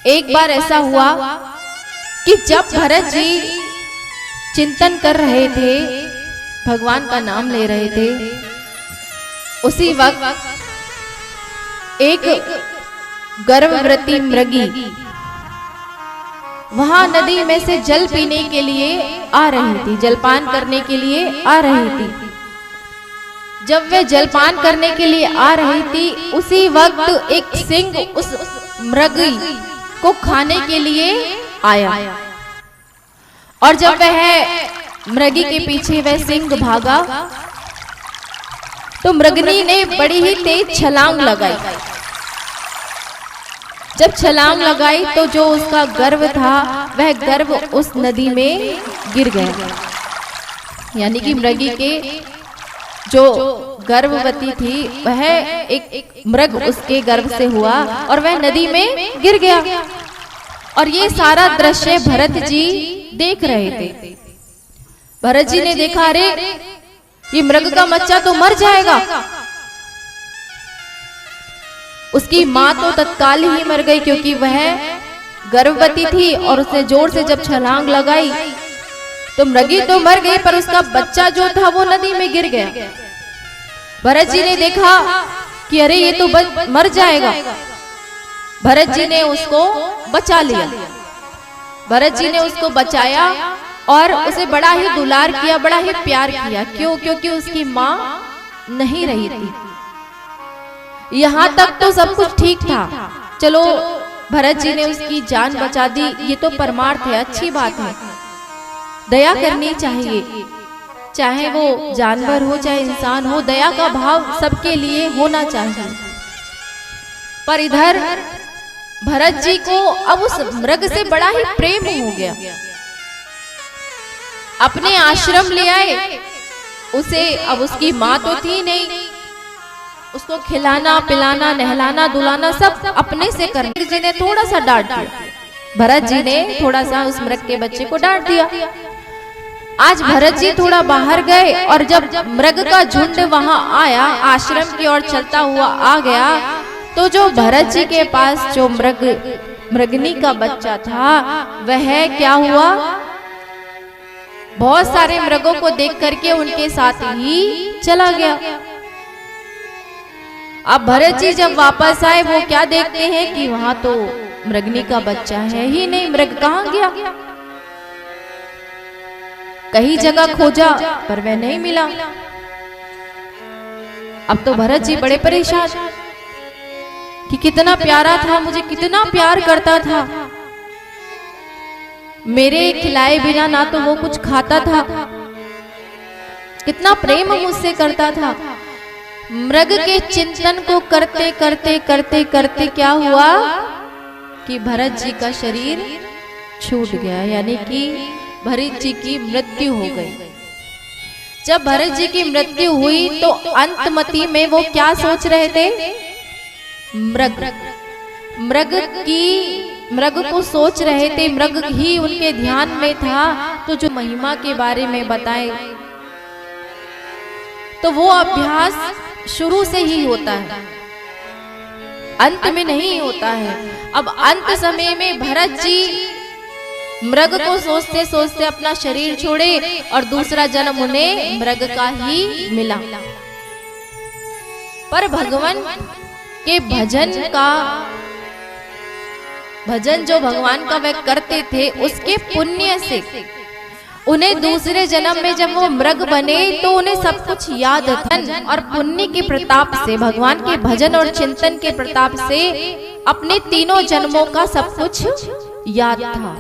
एक बार ऐसा हुआ कि जब भरत जी चिंतन कर रहे थे, भगवान का नाम ले रहे थे, उसी वक्त एक गर्भवती मृगी वहां नदी में से जल पीने के लिए आ रही थी, जलपान करने के लिए आ रही थी। जब वे जलपान करने के लिए आ रही थी, उसी वक्त एक सिंह उस मृगी को खाने के लिए आया। और जब वह मृगी के पीछे वह सिंह भागा तो मृगनी ने बड़ी ही तेज छलांग लगाई। जब छलांग लगाई तो जो उसका गर्भ था वह गर्भ उस नदी में गिर गया। यानी कि मृगी के जो गर्भवती थी वह एक मृग उसके गर्भ से हुआ और वह नदी में गिर गया। और ये सारा दृश्य भरत जी देख रहे थे। भरत जी ने देखा, अरे ये मृग का बच्चा तो मर जाएगा। उसकी मां तो तत्काल ही मर गई क्योंकि वह गर्भवती थी और उसने जोर से जब छलांग लगाई तो मृगी तो मर गई, पर उसका बच्चा जो था वो नदी में गिर गया। भरत जी ने देखा कि अरे ये तो मर जाएगा। भरत जी ने उसको बचा लिया। भरत जी ने उसको बचाया और उसे बड़ा ही दुलार किया, बड़ा ही प्यार किया। क्यों? क्योंकि उसकी मां नहीं रही थी। यहाँ तक तो सब कुछ ठीक था, चलो भरत जी ने उसकी जान बचा दी, ये तो परमार्थ है, अच्छी बात है। दया करनी चाहिए, चाहे वो जानवर हो चाहे इंसान हो, दया का भाव सबके लिए होना चाहिए। पर इधर भरत जी को अब उस मृग से बड़ा ही प्रेम हो गया। अपने आश्रम ले आए उसे। अब उसकी मां तो थी नहीं, उसको खिलाना पिलाना नहलाना दुलाना सब अपने से करने। जी ने थोड़ा सा डांट दिया, भरत जी ने थोड़ा सा उस मृग के बच्चे को डांट दिया। आज भरत जी थोड़ा बाहर गए और जब मृग का झुंड वहां आया, आश्रम की ओर चलता हुआ आ गया, तो जो भरत जी के पास जो मृगनी का बच्चा था वह क्या हुआ, बहुत सारे मृगों को देख करके उनके साथ ही चला गया। अब भरत जी जब वापस आए वो क्या देखते हैं कि वहां तो मृगनी का बच्चा है ही नहीं। मृग कहां गया? कई जगह खोजा पर वह नहीं मिला। अब तो भरत जी बड़े परेशान कि कितना प्यारा था, मुझे कितना प्यार करता था, मेरे खिलाए बिना ना तो वो कुछ खाता था, कितना प्रेम मुझसे करता था। मृग के चिंतन को करते करते करते करते क्या हुआ कि भरत जी का शरीर छूट गया, यानी कि भरत जी की मृत्यु हो गई। जब भरत जी की मृत्यु हुई तो अंतमति में वो क्या सोच रहे थे? मृग को सोच रहे थे, मृग ही उनके ध्यान में था। तो जो महिमा के बारे में बताए तो वो अभ्यास शुरू से ही होता है, अंत में नहीं होता है। अब अंत समय में भरत जी मृग को सोचते सोचते अपना शरीर छोड़े और दूसरा जन्म उन्हें मृग का ही मिला। पर भगवान के भजन जो भगवान का वे करते थे उसके पुण्य से उन्हें दूसरे जन्म में जब वो मृग बने तो उन्हें सब कुछ याद था। और पुण्य के प्रताप से, भगवान के भजन और चिंतन के प्रताप से अपने तीनों जन्मों का सब कुछ याद था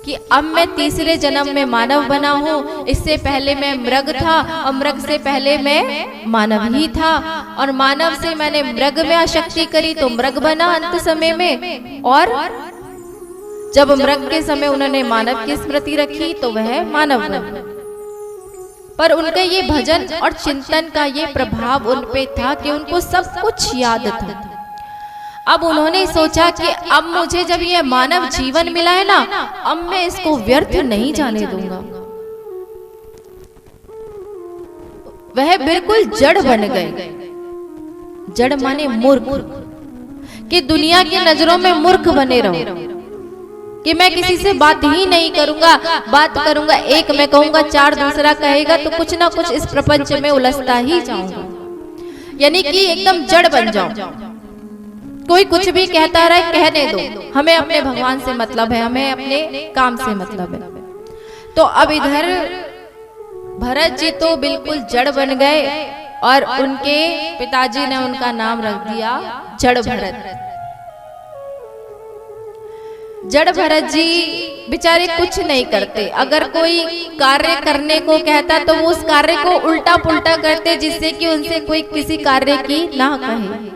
कि अब मैं तीसरे जन्म में मानव बना हूँ। इससे पहले मैं मृग था और मृग से पहले मैं मानव ही था, और मानव से मैंने मृग में आसक्ति करी तो मृग बना अंत समय में, और जब मृग के समय उन्होंने मानव की स्मृति रखी तो वह मानव बना। पर उनका ये भजन और चिंतन का ये प्रभाव उन पे था कि उनको सब कुछ याद था। अब उन्होंने सोचा कि अब मुझे जब ये मानव जीवन मिला है ना, अब मैं इसको व्यर्थ नहीं जाने दूंगा। वह बिल्कुल जड़ बन गए। जड़ माने मूर्ख, कि दुनिया की नजरों में मूर्ख बने रहो, कि मैं किसी से बात ही नहीं करूंगा, बात करूंगा एक मैं कहूंगा चार दूसरा कहेगा, तो कुछ ना कुछ इस प्रपंच में उलझता ही जाऊंगा, यानी कि एकदम जड़ बन जाऊं। कोई कुछ भी कहता रहे, कहने दो, हमें अपने भगवान से मतलब है, हमें अपने काम से मतलब है। तो अब इधर भरत जी तो बिल्कुल जड़ बन गए और उनके पिताजी ने उनका नाम रख दिया जड़ भरत। जड़ भरत जी बेचारे कुछ नहीं करते, अगर कोई कार्य करने को कहता तो वो उस कार्य को उल्टा पुल्टा करते, जिससे कि उनसे कोई किसी कार्य की ना कहे।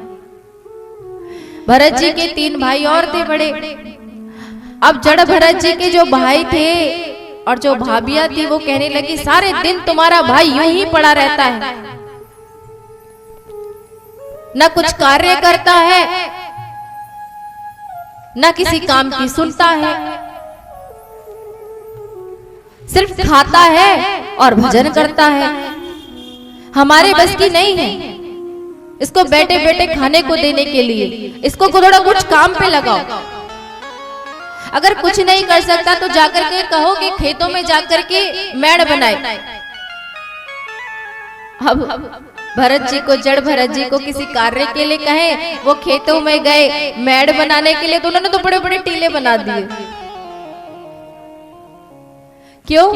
भरत जी के 3 भाई और थे बड़े। अब जड़ भरत जी के जो भाई थे और जो भाभियां थी वो कहने लगी, सारे दिन तुम्हारा भाई यूं ही पड़ा रहता है, न कुछ कार्य करता है, न किसी काम की सुनता है, सिर्फ खाता है और भजन करता है। हमारे बस की नहीं है इसको बैठे बैठे खाने को देने के लिए, इसको थोड़ा कुछ काम पे लगाओ। अगर कुछ नहीं कर सकता तो जाकर के कहो कि खेतों में जाकर के मेड़ बनाए। अब भरत जी को, जड़ भरत जी को किसी कार्य के लिए कहे, वो खेतों में गए मेड़ बनाने के लिए, तो उन्होंने तो बड़े बड़े टीले बना दिए। क्यों?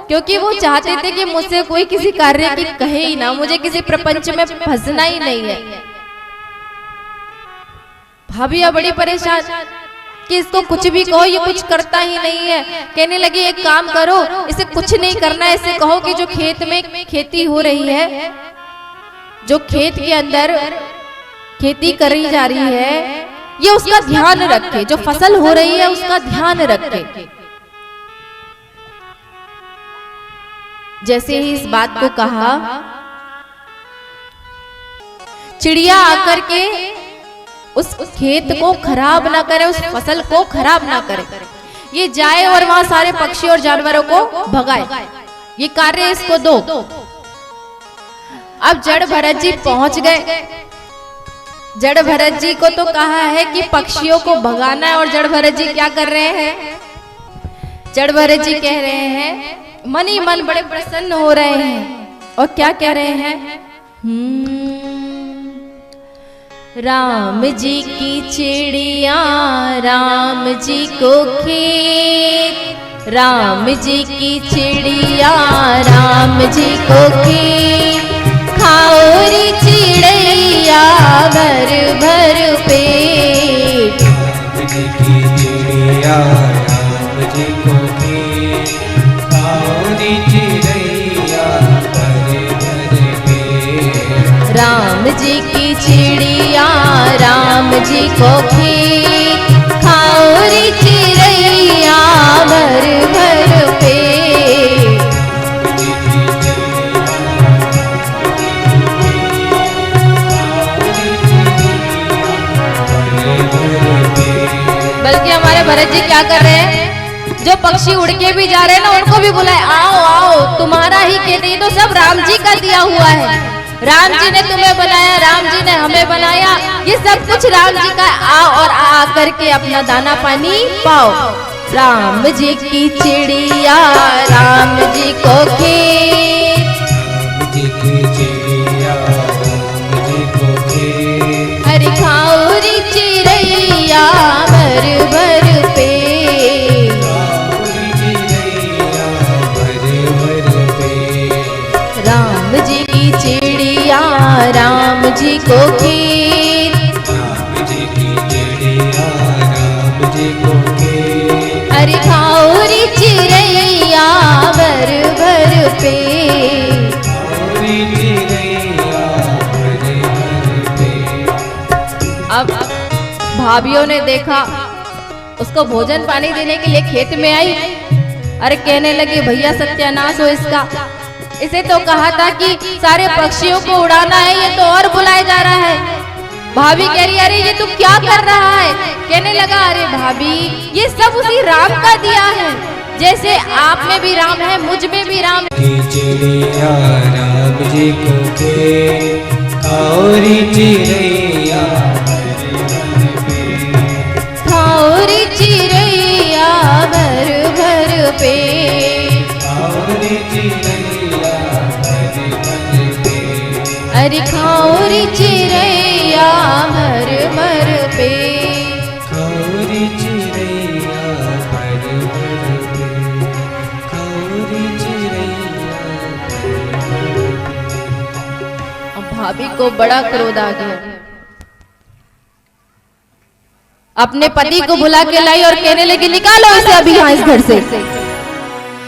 क्योंकि वो चाहते थे कि मुझसे कोई किसी कार्य की कहे ही ना, मुझे किसी प्रपंच में फंसना ही नहीं है। भाभियां बड़ी परेशान कि इसको कुछ भी कहो ये कुछ करता ही नहीं है। कहने लगी एक काम करो, इसे कुछ नहीं करना है, इसे कहो कि जो खेत में खेती हो रही है, जो खेत के अंदर खेती करी जा रही है, ये उसका ध्यान रखे, जो फसल हो रही है उसका ध्यान रखे। जैसे ही इस बात को कहा, चिड़िया आकर के उस खेत को खराब ना करे, उस फसल को खराब ना करे, ये जाए और वहां सारे पक्षी और जानवरों को भगाए, ये कार्य इसको दो। अब जड़ भरत जी पहुंच गए। जड़ भरत जी को तो कहा है कि पक्षियों को भगाना है, और जड़ भरत जी क्या कर रहे हैं? जड़ भरत जी कह रहे हैं, मन ही मन बड़े प्रसन्न हो रहे हैं, और क्या कह रहे हैं? राम जी की चिड़िया राम जी को खेत, राम जी की चिड़िया राम जी को खेत, खाओ रे चिड़ैया भर भर पेट। राम जी की चिड़िया राम जी को खेत, खाओ रे चिड़ैया भर भर पेट। राम जी की चिड़िया राम जी को खेत, खाओ रे चिड़ैया भर भर पेट। बल्कि हमारे भरत जी क्या कर रहे हैं? जो पक्षी उड़ के भी जा रहे हैं ना, उनको भी बुलाए, आओ आओ, तुम्हारा ही खेत, ये तो सब राम जी का दिया हुआ है। राम जी ने तुम्हें बनाया, राम जी ने हमें बनाया, ये सब कुछ राम जी का। आओ और आ करके अपना दाना पानी पाओ। राम जी की चिड़िया राम जी को खेत, राम जी की चिड़िया राम जी को खेत, हरि खाओ रे चिड़ैया भर भर पेट। राम जी की चिड़िया राम जी को खेत, राम जी की चिड़िया राम जी को खेत, हरि खाओ रे चिड़ैया भर भर पेट। अब भाभियों ने देखा, उसको भोजन पानी देने के लिए खेत में आई। अरे कहने लगे, भैया सत्यानाश हो इसका, इसे तो कहा था कि सारे पक्षियों को उड़ाना है, ये तो और बुलाया जा रहा है। भाभी कह रही, अरे ये तू क्या कर रहा है? कहने लगा, अरे भाभी ये सब उसी राम का दिया है, जैसे आप में भी राम है, मुझ में भी राम है। चिड़िया राम जी को खेत, खाओ रे चिड़ैया पे। और चिड़ैया भर मन पे। अरे खाओ रे चिड़ैया भर भर पे। खाओ रे चिड़ैया भर भर पे। खाओ रे चिड़ैया भर भर पे। अब भाभी को बड़ा क्रोध आ गया, अपने पति को बुला के लाई और कहने लगी निकालो इसे अभी यहाँ इस घर से,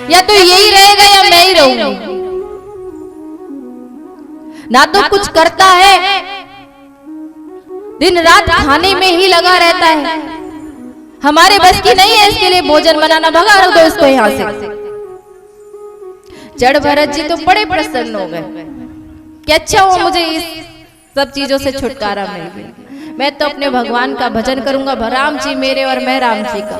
या तो यही रहेगा या मैं ही रहूंगी। ना तो कुछ करता है, दिन रात खाने में ही लगा रहता है, हमारे बस की नहीं है इसके लिए भोजन बनाना, भगा रख दो इसको यहाँ से। जड़ भरत जी तो बड़े प्रसन्न हो गए कि अच्छा हो मुझे इस सब चीजों से छुटकारा मिल गया, मैं तो अपने भगवान का भजन करूंगा, राम जी मेरे और मैं राम जी का,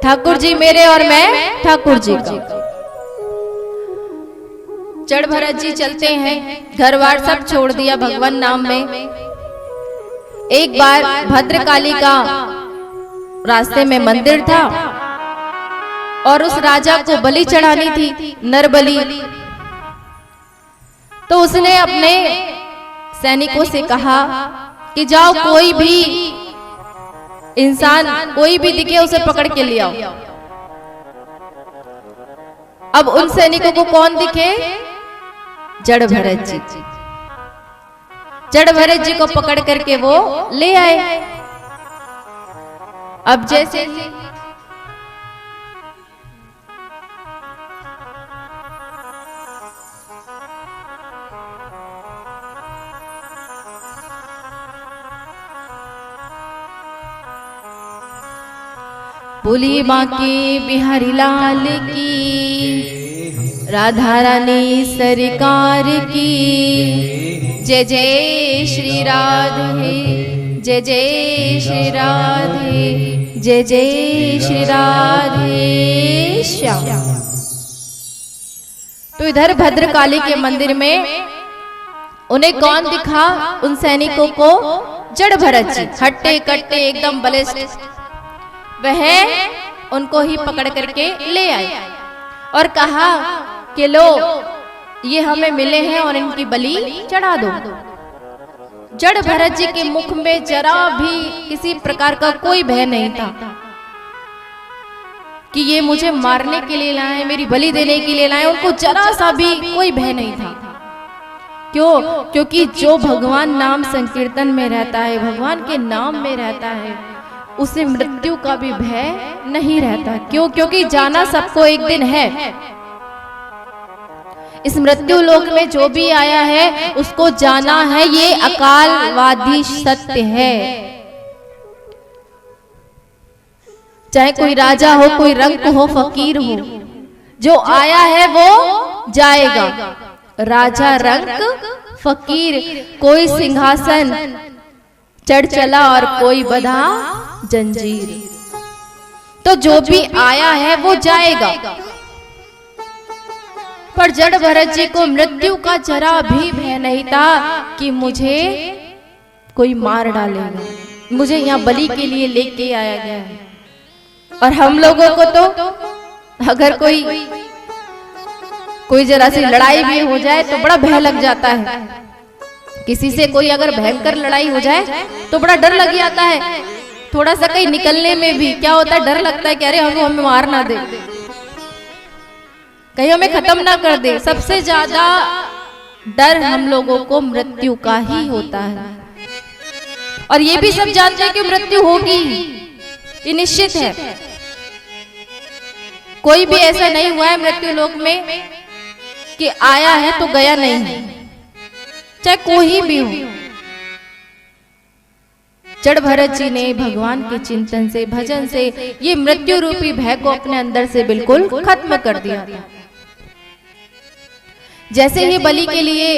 ठाकुर जी मेरे और मैं ठाकुर जी का। जड़ भरत जी चलते हैं, घर बार सब छोड़ दिया भगवान नाम में। एक बार भद्रकाली का रास्ते में मंदिर था और उस राजा को बलि चढ़ानी थी, नर बलि। तो उसने अपने सैनिकों से कहा कि जाओ कोई भी इंसान कोई भी दिखे उसे पकड़ के ले आओ। अब उन सैनिकों को कौन दिखे? जड़ भरत जी। जड़ भरत जी को पकड़ करके वो ले आए। अब जैसे बोलिए बांके बिहारी लाल की, राधा रानी सरकार की, जय जय श्री राधे, जय जय श्री राधे, जय जय श्री राधे श्याम। तो इधर भद्रकाली के मंदिर में उन्हें कौन दिखा? उन सैनिकों को जड़ भरत जी, हट्टे कट्टे एकदम बलिष्ठ। वह उनको ही पकड़ करके ले आए और कहा कि लो ये हमें मिले हैं और इनकी बलि चढ़ा दो। जड़ भरत जी के मुख में जरा भी किसी प्रकार का कोई भय नहीं था कि ये मुझे मारने के लिए लाए, मेरी बलि देने के लिए लाए। उनको जरा सा भी कोई भय नहीं था। क्यों? क्योंकि जो भगवान नाम संकीर्तन में रहता है, भगवान के नाम में रहता है, उसे मृत्यु का भी भय नहीं रहता। क्यों? क्योंकि जाना सबको एक दिन है। इस मृत्यु लोक में जो भी आया है उसको जाना है, ये अकालवादी सत्य है। चाहे कोई राजा हो, कोई रंक हो, फकीर हो, जो आया है वो जाएगा। राजा, रंक, फकीर, कोई सिंहासन चढ़ चला और कोई बंधा जंजीर। तो जो भी आया है वो जाएगा। पर जड़ भरत जी को मृत्यु का जरा भी भय नहीं था कि मुझे कोई मार डालेगा, मुझे यहाँ बलि के लिए लेके आया गया है। और हम लोगों को तो अगर कोई जरा सी लड़ाई भी हो जाए तो बड़ा भय लग जाता है। किसी से कोई अगर भयंकर लड़ाई हो जाए तो बड़ा डर लग जाता है। थोड़ा सा कहीं निकलने में भी क्या होता है, डर लगता है कि अरे हमें मार ना दे, कहीं हमें खत्म ना कर दे। सबसे ज्यादा डर हम लोगों को मृत्यु का ही होता है। और ये भी सब जानते हैं कि मृत्यु होगी, ये निश्चित है। कोई भी ऐसा नहीं हुआ है मृत्यु लोक में कि आया है तो गया नहीं है, चाहे कोई भी हो। जड़ भरत जी ने भगवान के चिंतन से, भजन से ये मृत्यु रूपी भय को अपने अंदर से बिल्कुल खत्म कर दिया। जैसे ही बलि के लिए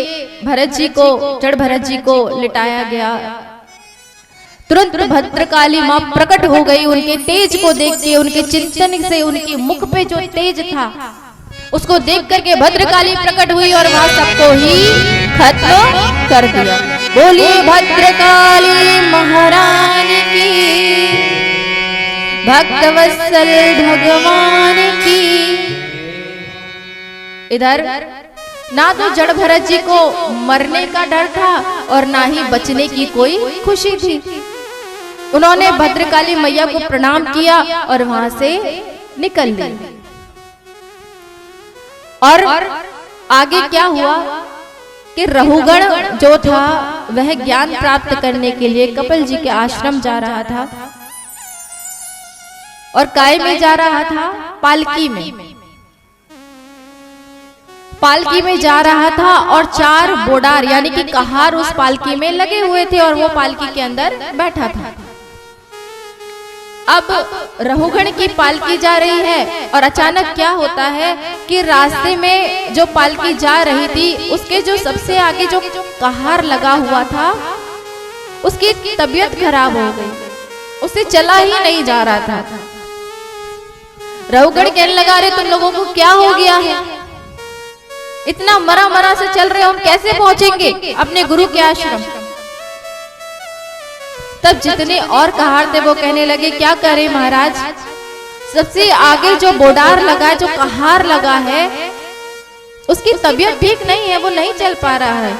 भरत जी को, जड़ भरत जी को लिटाया गया, तुरंत भद्रकाली मां प्रकट हो गई। उनके तेज को देख के, उनके चिंतन से, उनके मुख पे जो तेज था उसको देख करके भद्रकाली प्रकट हुई और वहां सबको ही खत्म कर दिया। बोलिए भद्रकाली महारानी की, भक्तवत्सल भगवान की। इधर ना तो जड़ भरत जी को मरने का डर था और ना ही बचने की कोई खुशी थी। उन्होंने भद्रकाली मैया को प्रणाम किया और वहां से निकल गए। और आगे क्या हुआ कि रहुगण जो था वह ज्ञान प्राप्त करने के लिए कपिल जी के आश्रम जा रहा था। और काय में जा रहा था? पालकी में। पालकी में जा रहा था और 4 बोडार यानी कि कहार उस पालकी में लगे हुए थे और वो पालकी के अंदर बैठा था। अब रहुगण की पालकी जा रही है और अचानक क्या होता है कि रास्ते में जो पालकी जा रही थी उसके जो सबसे आगे जो कहार लगा हुआ था उसकी तबीयत खराब हो गई, उसे चला ही नहीं जा रहा था। रहुगण कहने लगा, अरे तुम लोगों को क्या हो गया है? इतना मरा मरा से चल रहे हो, हम कैसे पहुंचेंगे अपने गुरु के आश्रम? तब जितने और कहार थे वो कहने लगे, क्या करें महाराज, सबसे आगे जो बोडार लगा है, जो कहार लगा है, उसकी तबीयत ठीक नहीं है, वो नहीं चल पा रहा है।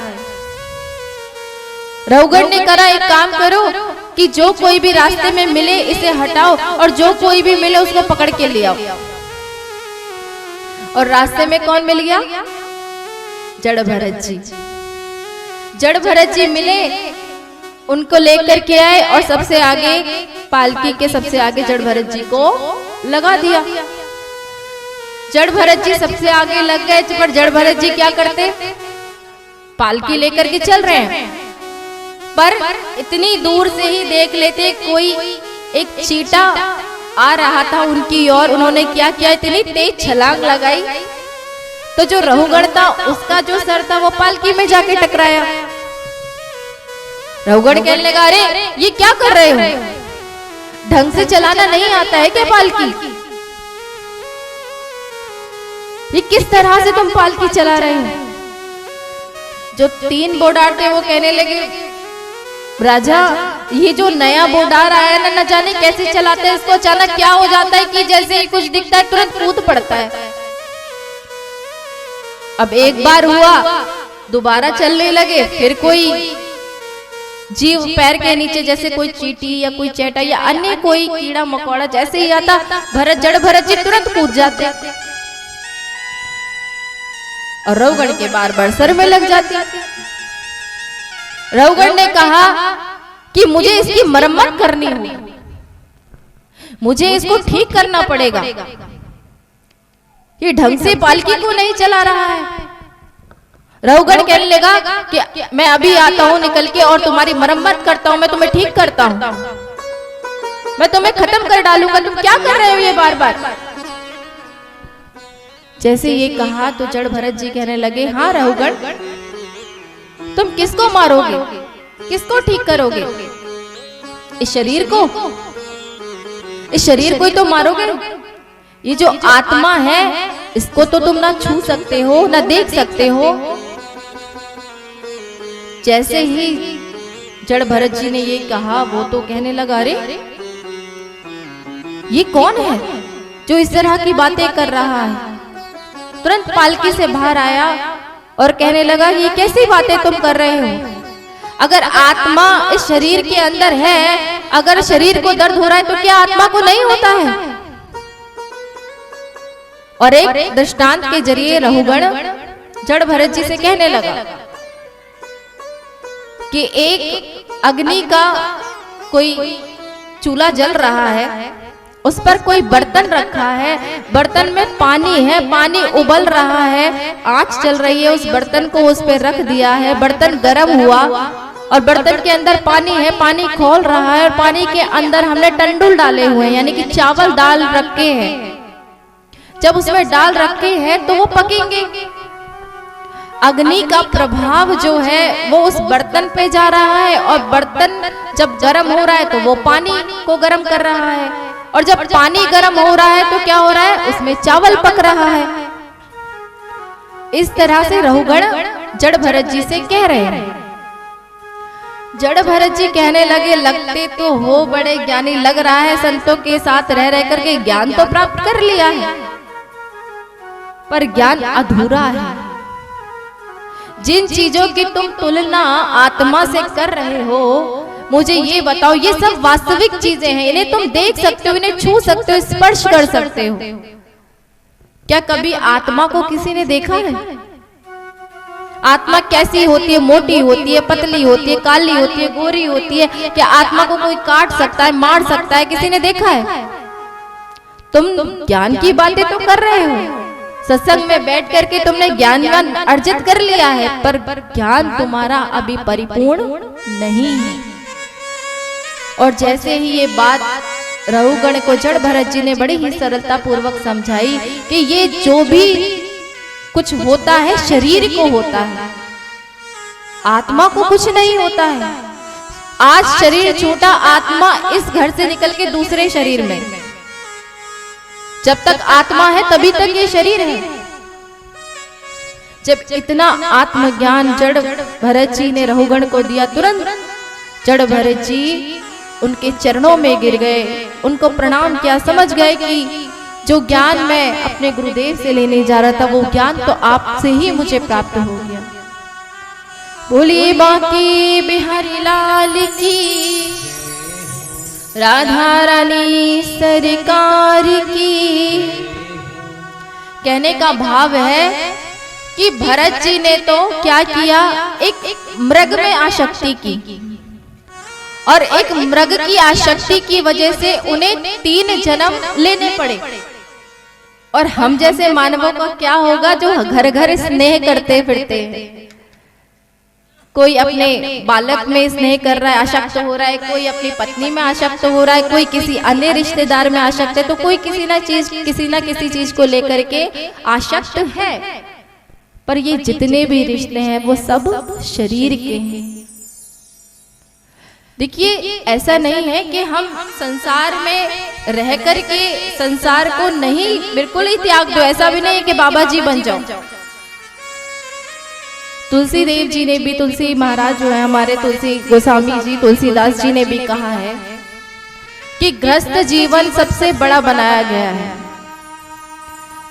रहुगण ने कहा, एक काम करो कि जो कोई भी रास्ते में मिले इसे हटाओ और जो कोई भी मिले उसको पकड़ के ले आओ। और रास्ते में कौन मिल गया? जड़ भरत जी। जड़ भरत जी मिले, उनको लेकर के आए और सबसे आगे पालकी के सबसे आगे जड़ भरत जी को लगा दिया। जड़ भरत जी सबसे आगे लग गए, पर जड़ भरत जी क्या करते? पालकी लेकर के चल रहे हैं, पर इतनी दूर से ही देख लेते कोई एक चींटा आ रहा था उनकी ओर। उन्होंने क्या किया, इतनी तेज छलांग लगाई तो जो रहुगण था उसका जो सर था वो पालकी में जाके टकराया। रहुगण कहने लगा, अरे ये क्या कर रहे हो? ढंग से चलाना नहीं आता है क्या पालकी? ये किस तरह से तुम पालकी चला रहे हो? जो 3 बोडार थे वो कहने लगे, राजा ये जो नया बोडार आया ना, न जाने कैसे चलाते हैं इसको, अचानक क्या हो जाता है कि जैसे ही कुछ दिखता है तुरंत कूद पड़ता है। अब एक बार हुआ, दोबारा चलने लगे, फिर कोई जीव पैर के नीचे जैसे कोई चींटी या कोई चैटा या अन्य कोई कीड़ा मकोड़ा जैसे ही आता, जड़ भरत जी तुरंत कूद जाते और रहुगण के बार बार सर में लग जाती। रहुगण ने कहा कि मुझे इसकी मरम्मत करनी होगी, मुझे इसको ठीक करना पड़ेगा, ये ढंग से पालकी को नहीं चला रहा है। रहुगण कहने लगा कि मैं अभी आता हूं निकल के और तुम्हारी मरम्मत करता हूं, मैं तुम्हें ठीक करता हूं, मैं तुम्हें खत्म कर डालूंगा, तुम क्या कर रहे हो ये बार बार? जैसे ये कहा तो जड़ भरत जी कहने लगे, हाँ रहुगण, तुम किसको मारोगे, किसको ठीक करोगे? इस शरीर को, इस शरीर को ही तो मारोगे। ये जो आत्मा है इसको तो तुम ना छू सकते हो ना देख सकते हो। जैसे ही जड़ भरत जी ने ये कहा वो तो कहने लगा, अरे ये कौन है जो इस तरह की बातें कर रहा है? तुरंत पालकी से बाहर आया और कहने लगा, ये कैसी बातें तुम कर रहे हो? अगर आत्मा इस शरीर के अंदर है, अगर शरीर को दर्द हो रहा है तो क्या आत्मा को नहीं होता है? और एक दृष्टांत के जरिए रहुगण जड़ भरत जी से कहने लगा कि एक अग्नि का कोई चूल्हा जल रहा है, उस पर कोई बर्तन रखा है, बर्तन में पानी है, पानी उबल रहा है, आंच चल रही है, उस बर्तन को उस पर रख दिया है, बर्तन गर्म हुआ और बर्तन के अंदर पानी है, पानी खोल रहा है और पानी के अंदर हमने टंडुल डाले हुए हैं, यानी कि चावल दाल रखे हैं। जब उसमें डाल रखे हैं तो वो पकेंगे। अग्नि का प्रभाव जो है वो उस बर्तन पे जा रहा है और बर्तन जब गर्म हो रहा है तो वो पानी को गर्म कर रहा है, और जब पानी गर्म हो रहा है तो क्या हो रहा है, उसमें चावल पक रहा है। इस तरह से रहुगण जड़ भरत जी से कह रहे हैं। जड़ भरत जी कहने लगे, लगते तो हो बड़े ज्ञानी, लग रहा है संतों के साथ रह रह करके ज्ञान तो प्राप्त कर लिया है, पर ज्ञान अधूरा है। जिन चीजों की तुम तुलना आत्मा से कर रहे हो, मुझे ये बताओ, ये सब वास्तविक चीजें हैं, इन्हें तुम देख सकते हो, इन्हें छू सकते हो, स्पर्श कर सकते हो। क्या कभी आत्मा को किसी ने देखा है? आत्मा कैसी होती है? मोटी होती है, पतली होती है, काली होती है, गोरी होती है? क्या आत्मा को कोई काट सकता है, मार सकता है? किसी ने देखा है? तुम ज्ञान की बातें तो कर रहे हो, सत्संग में बैठ करके तुमने ज्ञान अर्जित कर लिया है, पर ज्ञान तुम्हारा अभी परिपूर्ण नहीं है। और जैसे ही ये बात रहुगण को जड़ भरत जी ने बड़ी ही सरलता पूर्वक समझाई कि ये जो भी कुछ होता है शरीर को होता है, आत्मा को कुछ नहीं होता है। आज शरीर छूटा, आत्मा इस घर से निकल के दूसरे शरीर में, जब तक आत्मा है तभी तक ये शरीर है। जब इतना आत्मज्ञान जड़ भरत जी ने रहुगण को दिया, तुरंत जड़ भरत जी उनके चरणों में गिर गए, उनको प्रणाम किया, समझ गए कि जो ज्ञान मैं अपने गुरुदेव से लेने जा रहा था, वो ज्ञान तो आपसे ही मुझे प्राप्त हो गया। बोलिए बांके बिहारी लाल की, राधा रानी सरकार की। कहने का भाव है कि भरत जी ने तो क्या किया, एक मृग में आसक्ति की, और एक मृग की आसक्ति की वजह से उन्हें 3 जन्म लेने पड़े। और हम जैसे मानवों का क्या होगा, जो घर घर स्नेह करते फिरते हैं। कोई अपने बालक में स्नेह कर रहा है, आसक्त हो रहा है, कोई अपनी पत्नी में आसक्त हो रहा है, कोई किसी अन्य रिश्तेदार में आसक्त है, तो कोई किसी ना किसी चीज को लेकर के आसक्त है। पर ये जितने भी रिश्ते हैं वो सब शरीर के हैं। देखिए, ऐसा नहीं है कि हम संसार में रह करके संसार को नहीं बिल्कुल ही त्याग दो, ऐसा भी नहीं है कि बाबा जी बन जाओ। तुलसी देव जी ने भी, तुलसी महाराज जो है हमारे तुलसी गोस्वामी जी, तुलसीदास जी ने भी कहा है कि गृहस्थ जीवन सबसे बड़ा बनाया गया है।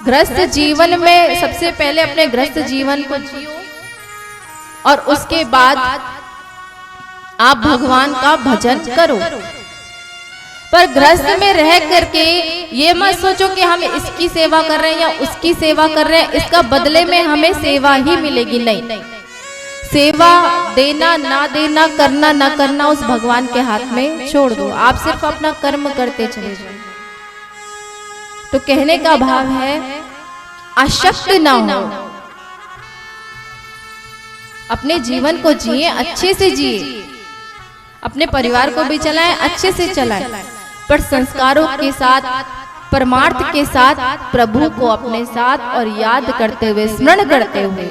गृहस्थ जीवन में सबसे पहले अपने गृहस्थ जीवन को जियो, और उसके बाद आप भगवान का भजन करो। पर गृहस्थ में रह करके ये मत सोचो कि हम इसकी सेवा कर रहे हैं या उसकी सेवा कर रहे हैं, इसका बदले में हमें सेवा ही मिलेगी। नहीं, सेवा देना ना देना, करना ना करना उस भगवान के हाथ में छोड़ दो। आप सिर्फ अपना कर्म करते चले जाओ। तो कहने का भाव है, आसक्त ना हो, अपने जीवन को जिए, अच्छे से जिए, अपने परिवार को भी चलाएं, अच्छे से चलाएं, पर संस्कारों के साथ, परमार्थ के साथ, प्रभु को अपने साथ और याद करते हुए, स्मरण करते हुए।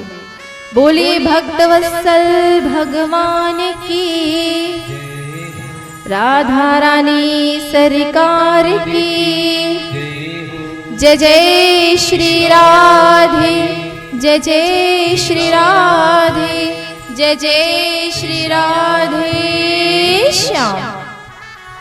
बोलिए भक्तवत्सल भगवान की, राधा रानी सरकार की। जय जय श्री राधे, जय जय श्री राधे, जय जय श्री राधे श्याम।